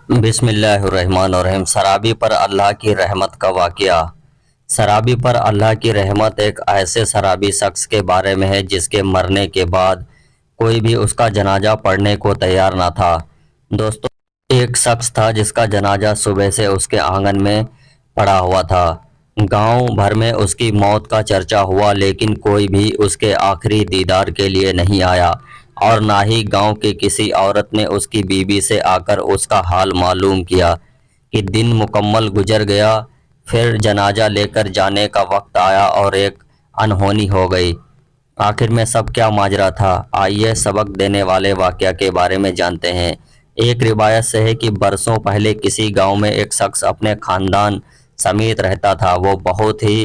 بسم اللہ الرحمن الرحیم۔ سرابی پر اللہ کی رحمت کا واقعہ۔ سرابی پر اللہ کی رحمت ایک ایسے سرابی شخص کے بارے میں ہے جس کے مرنے کے بعد کوئی بھی اس کا جنازہ پڑھنے کو تیار نہ تھا۔ دوستو، ایک شخص تھا جس کا جنازہ صبح سے اس کے آنگن میں پڑا ہوا تھا۔ گاؤں بھر میں اس کی موت کا چرچا ہوا، لیکن کوئی بھی اس کے آخری دیدار کے لیے نہیں آیا، اور نہ ہی گاؤں کی کسی عورت نے اس کی بیوی سے آ کر اس کا حال معلوم کیا۔ کہ دن مکمل گزر گیا، پھر جنازہ لے کر جانے کا وقت آیا اور ایک انہونی ہو گئی۔ آخر میں سب کیا ماجرا تھا؟ آئیے سبق دینے والے واقعہ کے بارے میں جانتے ہیں۔ ایک روایت سے ہے کہ برسوں پہلے کسی گاؤں میں ایک شخص اپنے خاندان سمیت رہتا تھا۔ وہ بہت ہی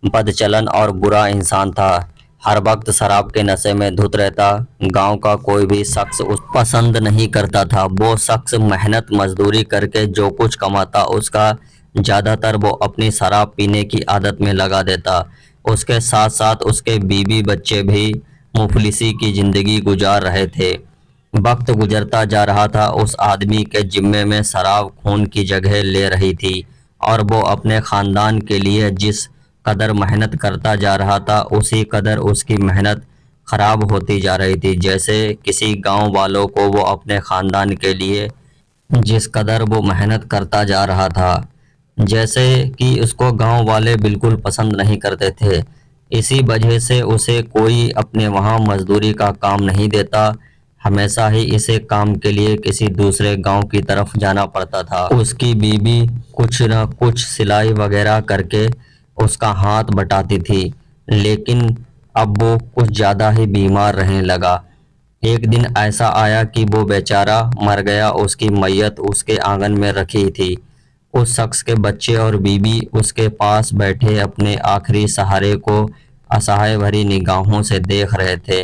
بدچلن اور برا انسان تھا، ہر وقت شراب کے نشے میں دھت رہتا۔ گاؤں کا کوئی بھی شخص اس پسند نہیں کرتا تھا۔ وہ شخص محنت مزدوری کر کے جو کچھ کماتا، اس کا زیادہ تر وہ اپنی شراب پینے کی عادت میں لگا دیتا۔ اس کے ساتھ ساتھ اس کے بیوی بچے بھی مفلسی کی زندگی گزار رہے تھے۔ وقت گزرتا جا رہا تھا، اس آدمی کے ذمے میں شراب خون کی جگہ لے رہی تھی، اور وہ اپنے خاندان کے لیے جس قدر محنت کرتا جا رہا تھا، اسی قدر اس کی محنت خراب ہوتی جا رہی تھی۔ جیسے کسی گاؤں والوں کو وہ اپنے خاندان کے لیے جس قدر وہ محنت کرتا جا رہا تھا، جیسے کہ اس کو گاؤں والے بالکل پسند نہیں کرتے تھے۔ اسی وجہ سے اسے کوئی اپنے وہاں مزدوری کا کام نہیں دیتا، ہمیشہ ہی اسے کام کے لیے کسی دوسرے گاؤں کی طرف جانا پڑتا تھا۔ اس کی بیوی کچھ نہ کچھ سلائی وغیرہ کر کے اس کا ہاتھ بٹاتی تھی، لیکن اب وہ کچھ زیادہ ہی بیمار رہنے لگا۔ ایک دن ایسا آیا کہ وہ بیچارہ مر گیا۔ اس کی میت اس کے آنگن میں رکھی تھی۔ اس شخص کے بچے اور بیوی اس کے پاس بیٹھے اپنے آخری سہارے کو اسحائے بھری نگاہوں سے دیکھ رہے تھے۔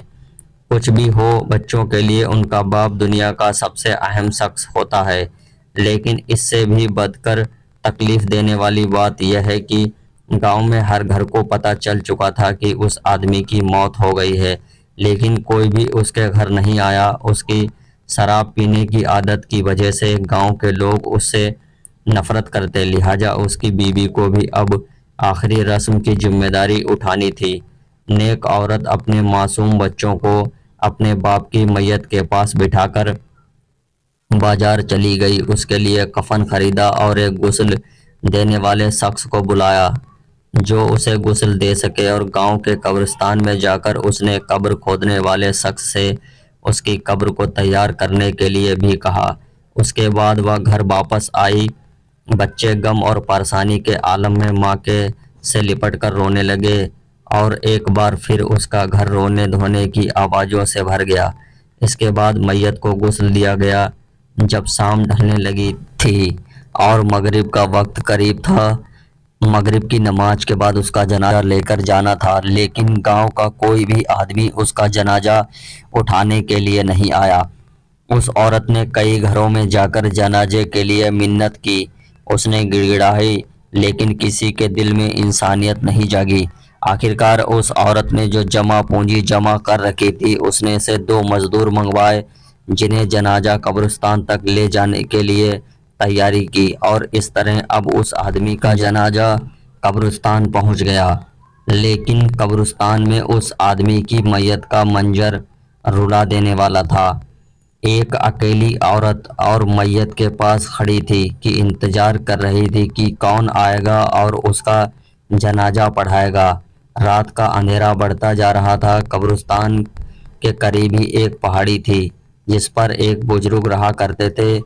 کچھ بھی ہو، بچوں کے لیے ان کا باپ دنیا کا سب سے اہم شخص ہوتا ہے، لیکن اس سے بھی بڑھ کر تکلیف دینے والی بات یہ ہے کہ گاؤں میں ہر گھر کو پتہ چل چکا تھا کہ اس آدمی کی موت ہو گئی ہے، لیکن کوئی بھی اس کے گھر نہیں آیا۔ اس کی شراب پینے کی عادت کی وجہ سے گاؤں کے لوگ اس سے نفرت کرتے، لہٰذا اس کی بیوی کو بھی اب آخری رسم کی ذمہ داری اٹھانی تھی۔ نیک عورت اپنے معصوم بچوں کو اپنے باپ کی میت کے پاس بٹھا کر بازار چلی گئی۔ اس کے لیے کفن خریدا اور ایک غسل دینے والے شخص کو بلایا جو اسے غسل دے سکے، اور گاؤں کے قبرستان میں جا کر اس نے قبر کھودنے والے شخص سے اس کی قبر کو تیار کرنے کے لیے بھی کہا۔ اس کے بعد وہ گھر واپس آئی۔ بچے غم اور پریشانی کے عالم میں ماں کے سے لپٹ کر رونے لگے، اور ایک بار پھر اس کا گھر رونے دھونے کی آوازوں سے بھر گیا۔ اس کے بعد میت کو غسل دیا گیا۔ جب شام ڈھلنے لگی تھی اور مغرب کا وقت قریب تھا، مغرب کی نماز کے بعد اس کا جنازہ لے کر جانا تھا، لیکن گاؤں کا کوئی بھی آدمی اس کا جنازہ اٹھانے کے لیے نہیں آیا۔ اس عورت نے کئی گھروں میں جا کر جنازے کے لیے منت کی، اس نے گڑگڑائی، لیکن کسی کے دل میں انسانیت نہیں جاگی۔ آخرکار اس عورت نے جو جمع پونجی جمع کر رکھی تھی، اس نے سے 2 مزدور منگوائے جنہیں جنازہ قبرستان تک لے جانے کے لیے تیاری کی، اور اس طرح اب اس آدمی کا جنازہ قبرستان پہنچ گیا۔ لیکن قبرستان میں اس آدمی کی میت کا منظر رلا دینے والا تھا۔ ایک اکیلی عورت اور میت کے پاس کھڑی تھی کہ انتظار کر رہی تھی کہ کون آئے گا اور اس کا جنازہ پڑھائے گا۔ رات کا اندھیرا بڑھتا جا رہا تھا۔ قبرستان کے قریب ہی ایک پہاڑی تھی جس پر ایک بزرگ رہا کرتے تھے۔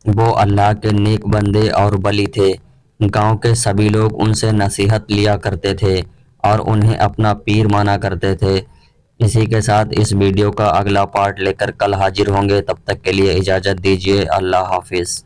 وہ اللہ کے نیک بندے اور ولی تھے۔ گاؤں کے سبھی لوگ ان سے نصیحت لیا کرتے تھے اور انہیں اپنا پیر مانا کرتے تھے۔ اسی کے ساتھ اس ویڈیو کا اگلا پارٹ لے کر کل حاضر ہوں گے۔ تب تک کے لیے اجازت دیجیے۔ اللہ حافظ۔